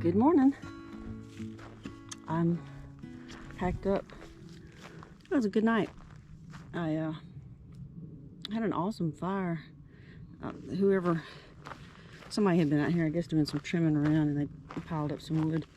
Good morning. I'm packed up. It was a good night. I had an awesome fire. Somebody had been out here, I guess, doing some trimming around, and they piled up some wood.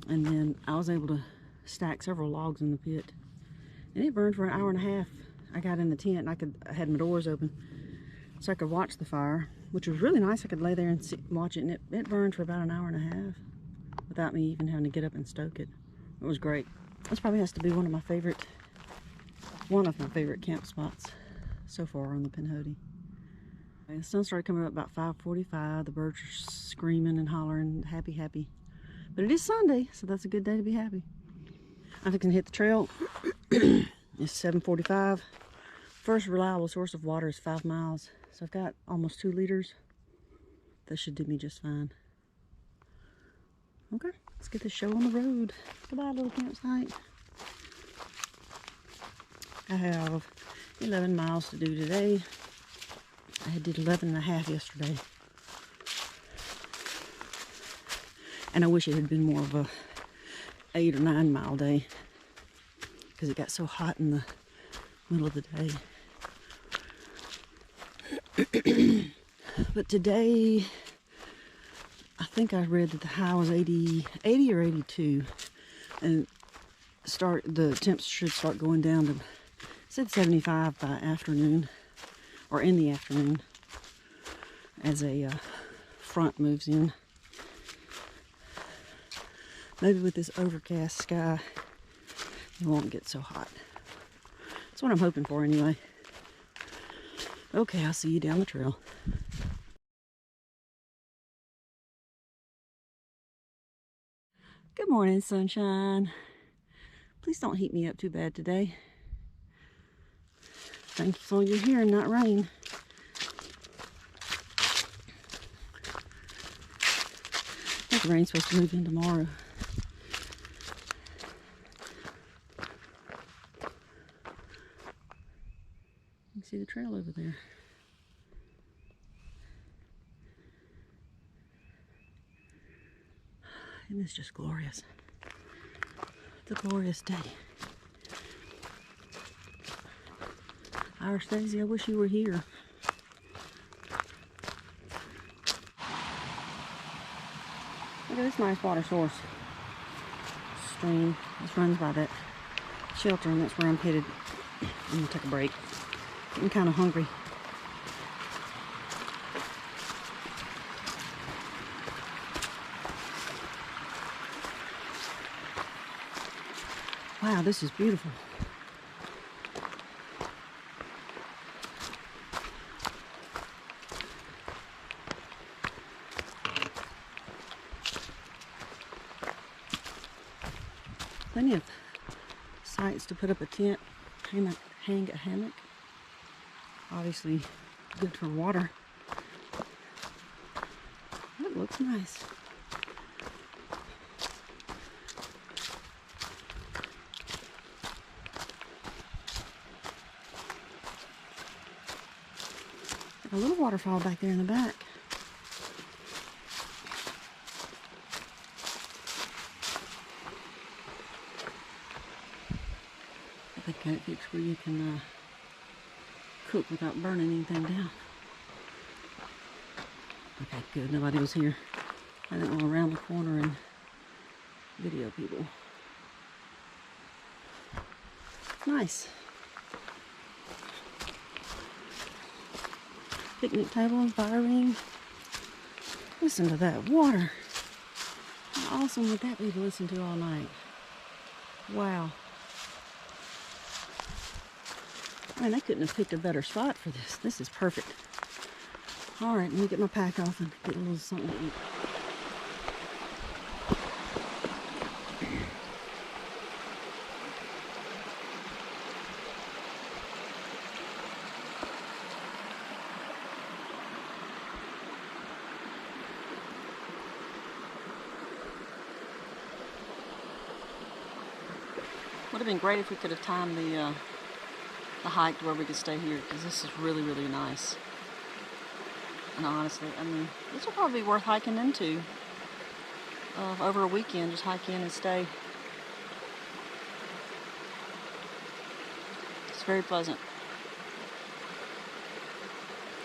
And then I was able to stack several logs in the pit. And it burned for an hour and a half. I got in the tent and I had my doors open so I could watch the fire, which was really nice. I could lay there and watch it, and it burned for about an hour and a half without me even having to get up and stoke it. It was great. This probably has to be one of my favorite camp spots so far on the Pinhoti. The sun started coming up about 5:45. The birds are screaming and hollering, happy. But it is Sunday, so that's a good day to be happy. I think I can hit the trail. It's 7:45. First reliable source of water is 5 miles. So I've got almost 2 liters. That should do me just fine. Okay, let's get this show on the road. Goodbye, little campsite. I have 11 miles to do today. I did 11 and a half yesterday. And I wish it had been more of a 8 or 9 mile day, because it got so hot in the middle of the day. But today, I think I read that the high was 80 or 82, and the temps should start going down to, it said 75 by afternoon, or in the afternoon, as a front moves in. Maybe with this overcast sky, it won't get so hot. That's what I'm hoping for anyway. Okay, I'll see you down the trail. Good morning, sunshine. Please don't heat me up too bad today. Thankful you're here and not rain. I think the rain's supposed to move in tomorrow. You can see the trail over there. And it's just glorious. It's a glorious day. Irish Daisy, I wish you were here. Look at this nice water source. Stream. This runs by that shelter, and that's where I'm headed. I'm gonna take a break. I'm kind of hungry. Wow, this is beautiful. Plenty of sites to put up a tent, hang a hammock. Obviously good for water. That looks nice. A little waterfall back there in the back. I think I fixed where you can cook without burning anything down. Okay, good. Nobody was here. I didn't go around the corner and video people. Nice. Picnic table and fire ring. Listen to that water. How awesome would that be to listen to all night? Wow. Man, they couldn't have picked a better spot for this. This is perfect. All right, let me get my pack off and get a little something to eat. Would have been great if we could have timed the hike to where we could stay here, because this is really, really nice. And honestly, I mean, this will probably be worth hiking into. over a weekend, just hike in and stay. It's very pleasant.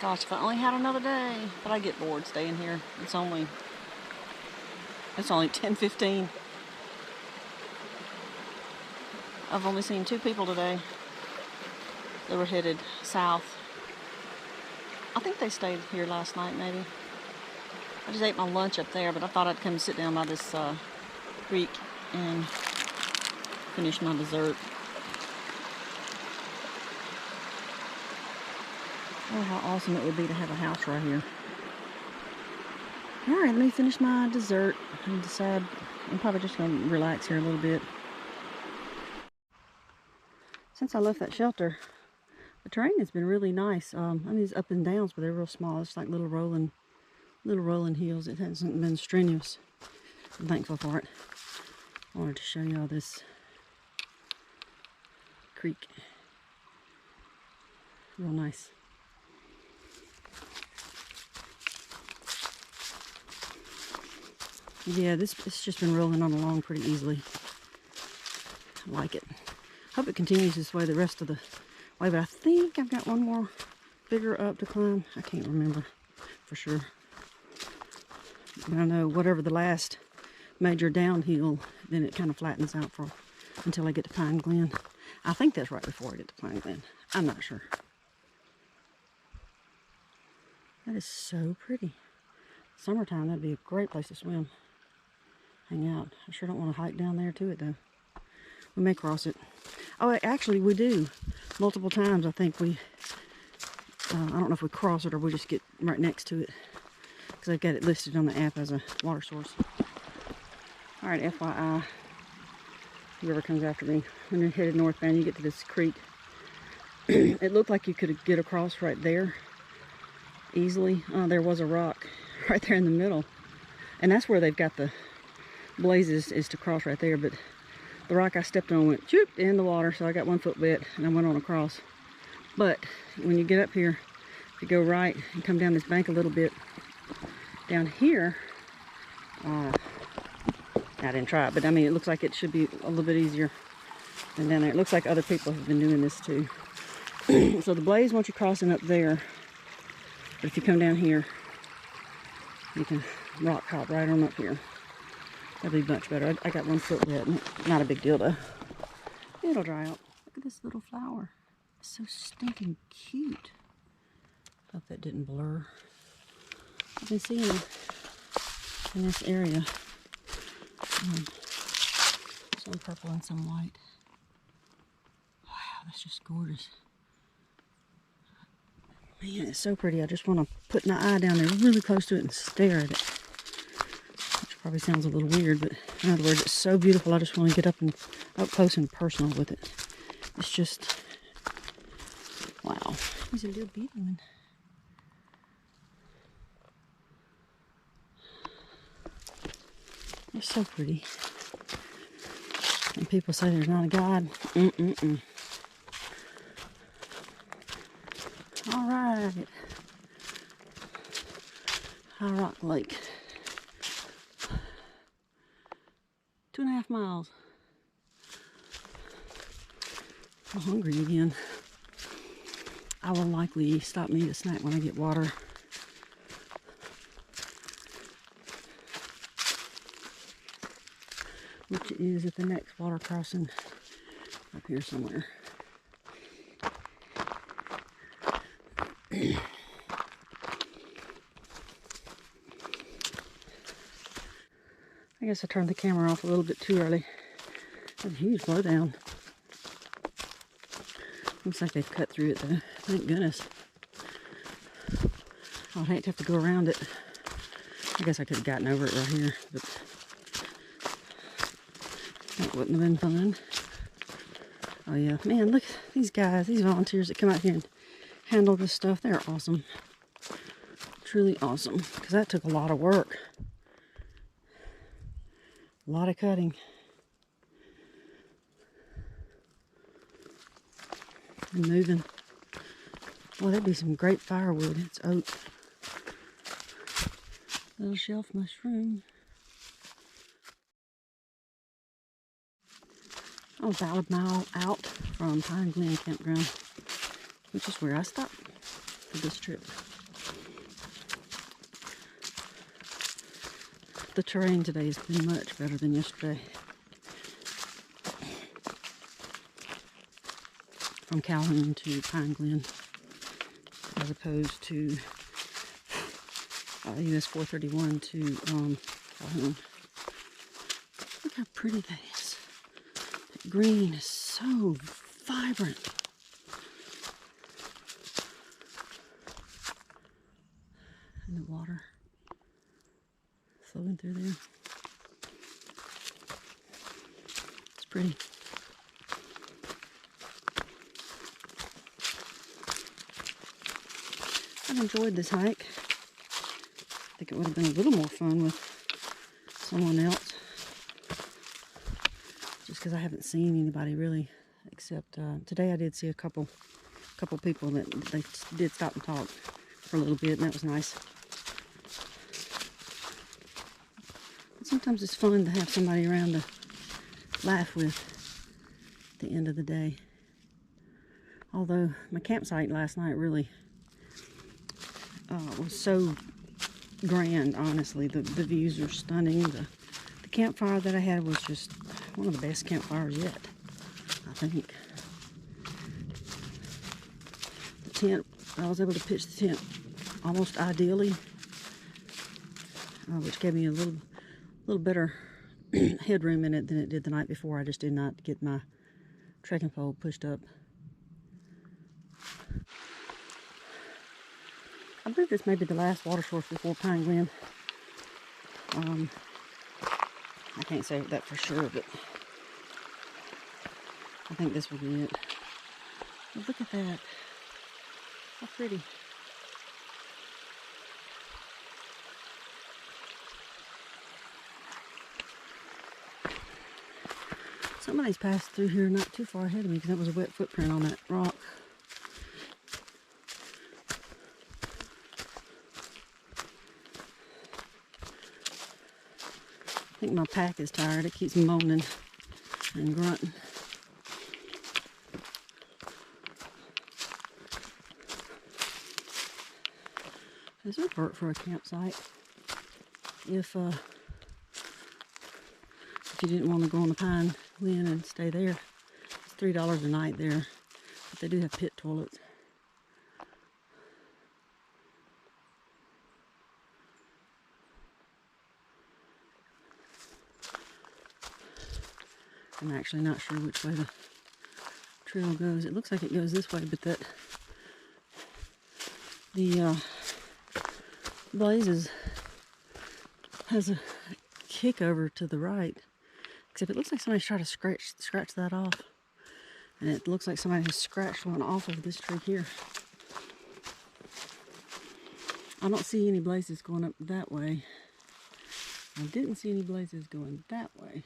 Gosh, if I only had another day, but I get bored staying here. It's only 10:15. I've only seen 2 people today. They were headed south. I think they stayed here last night, maybe. I just ate my lunch up there, but I thought I'd come sit down by this creek and finish my dessert. Oh, how awesome it would be to have a house right here. All right, let me finish my dessert and decide. I'm probably just going to relax here a little bit. Since I left that shelter, the terrain has been really nice. I mean, these up and downs, but they're real small. It's like little rolling hills. It hasn't been strenuous. I'm thankful for it. I wanted to show you all this creek. Real nice. Yeah, it's just been rolling on along pretty easily. I like it. Hope it continues this way the rest of the way, but I think I've got one more bigger up to climb. I can't remember for sure. But I know whatever the last major downhill, then it kind of flattens out until I get to Pine Glen. I think that's right before I get to Pine Glen. I'm not sure. That is so pretty. Summertime, that'd be a great place to swim. Hang out. I sure don't want to hike down there to it though. We may cross it. Oh, actually we do. Multiple times I think we, I don't know if we cross it or we just get right next to it. Because I've got it listed on the app as a water source. Alright, FYI, whoever comes after me, when you're headed northbound, you get to this creek. It looked like you could get across right there easily. There was a rock right there in the middle. And that's where they've got the blazes, is to cross right there. But the rock I stepped on went choop in the water, so I got 1 foot wet and I went on across. But when you get up here, if you go right and come down this bank a little bit, down here, I didn't try it, but I mean, it looks like it should be a little bit easier than down there. It looks like other people have been doing this too. So the blaze wants you crossing up there, but if you come down here, you can rock hop right on up here. That'd be much better. I got 1 foot wet. Not a big deal though. It'll dry out. Look at this little flower. It's so stinking cute. Hope that didn't blur. I've been seeing them in this area. Some purple and some white. Wow, that's just gorgeous. Man, it's so pretty. I just want to put my eye down there really close to it and stare at it. Which probably sounds a little weird, but in other words, it's so beautiful. I just want to get up close and personal with it. It's just, wow. He's a little bitty one. They're so pretty. And people say there's not a God. All right. High Rock Lake. 2.5 miles. I'm hungry again. I will likely stop and eat a snack when I get water. Which is at the next water crossing up here somewhere. I guess I turned the camera off a little bit too early. That's a huge blowdown. Looks like they've cut through it though. Thank goodness. I'd hate to have to go around it. I guess I could have gotten over it right here, but that wouldn't have been fun. Oh yeah, man, look at these guys, these volunteers that come out here and handle this stuff. They're awesome. Truly awesome. Because that took a lot of work. A lot of cutting. And moving. Well, that'd be some great firewood. It's oak. Little shelf mushroom. I'm about a mile out from Pine Glen Campground, which is where I stopped for this trip. The terrain today has been much better than yesterday. From Calhoun to Pine Glen, as opposed to US 431 to Calhoun. Look how pretty that is. The green is so vibrant. And the water flowing through there. It's pretty. I've enjoyed this hike. I think it would have been a little more fun with someone else. Just because I haven't seen anybody really, except today I did see a couple people that they did stop and talk for a little bit, and that was nice. But sometimes it's fun to have somebody around to laugh with at the end of the day. Although my campsite last night really was so grand, honestly. The views are stunning. The campfire that I had was just one of the best campfires yet, I think. The tent, I was able to pitch the tent almost ideally, which gave me a little better headroom in it than it did the night before. I just did not get my trekking pole pushed up. I believe this may be the last water source before Pine Glen. I can't say that for sure, but I think this will be it. But look at that. How pretty. Somebody's passed through here not too far ahead of me because that was a wet footprint on that rock. I think my pack is tired. It keeps moaning and grunting. This would work for a campsite if you didn't want to go on the Pine Glen and stay there. It's $3 a night there, but they do have pit toilets. I'm actually not sure which way the trail goes. It looks like it goes this way, but that the Blazes has a kick over to the right, except it looks like somebody's trying to scratch that off, and it looks like somebody has scratched one off of this tree here. I don't see any blazes going up that way. I didn't see any blazes going that way.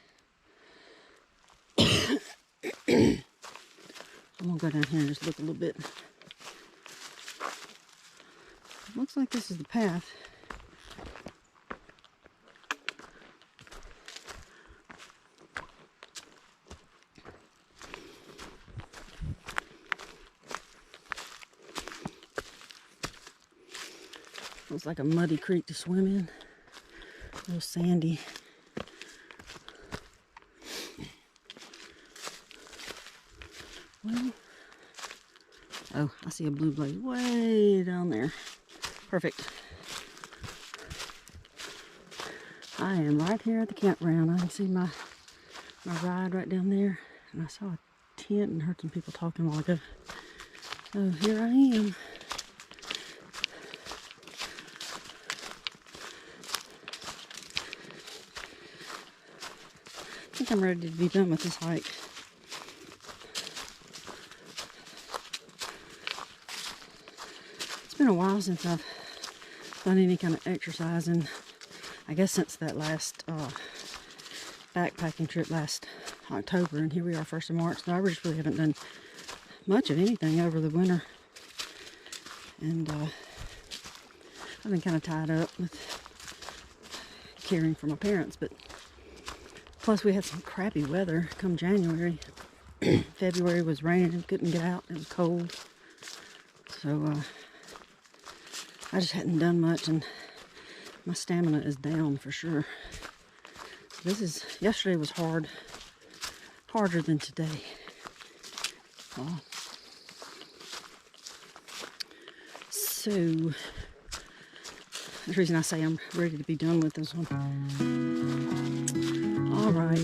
I'm gonna go down here and just look a little bit. Looks like this is the path. Looks like a muddy creek to swim in. A little sandy. Well, oh, I see a blue blaze way down there. Perfect. I am right here at the campground. I can see my ride right down there. And I saw a tent and heard some people talking a while ago. So here I am. I think I'm ready to be done with this hike. It's been a while since I've done any kind of exercise, and I guess since that last backpacking trip last October, and here we are 1st of March, so I just really haven't done much of anything over the winter. And I've been kind of tied up with caring for my parents, but plus we had some crappy weather come January February was raining and couldn't get out. It was cold. So I just hadn't done much, and my stamina is down for sure. Yesterday was harder than today. So the reason I say I'm ready to be done with this one. All right,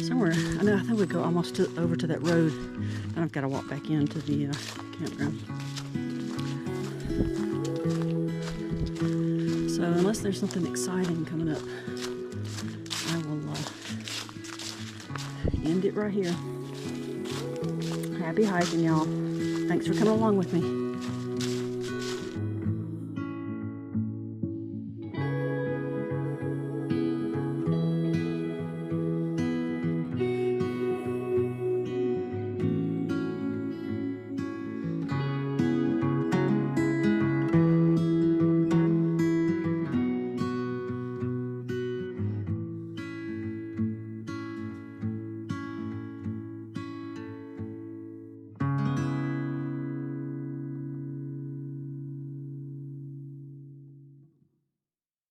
somewhere, I think we go almost over to that road, and I've got to walk back into the campground. So unless there's something exciting coming up, I will end it right here. Happy hiking, y'all. Thanks for coming along with me.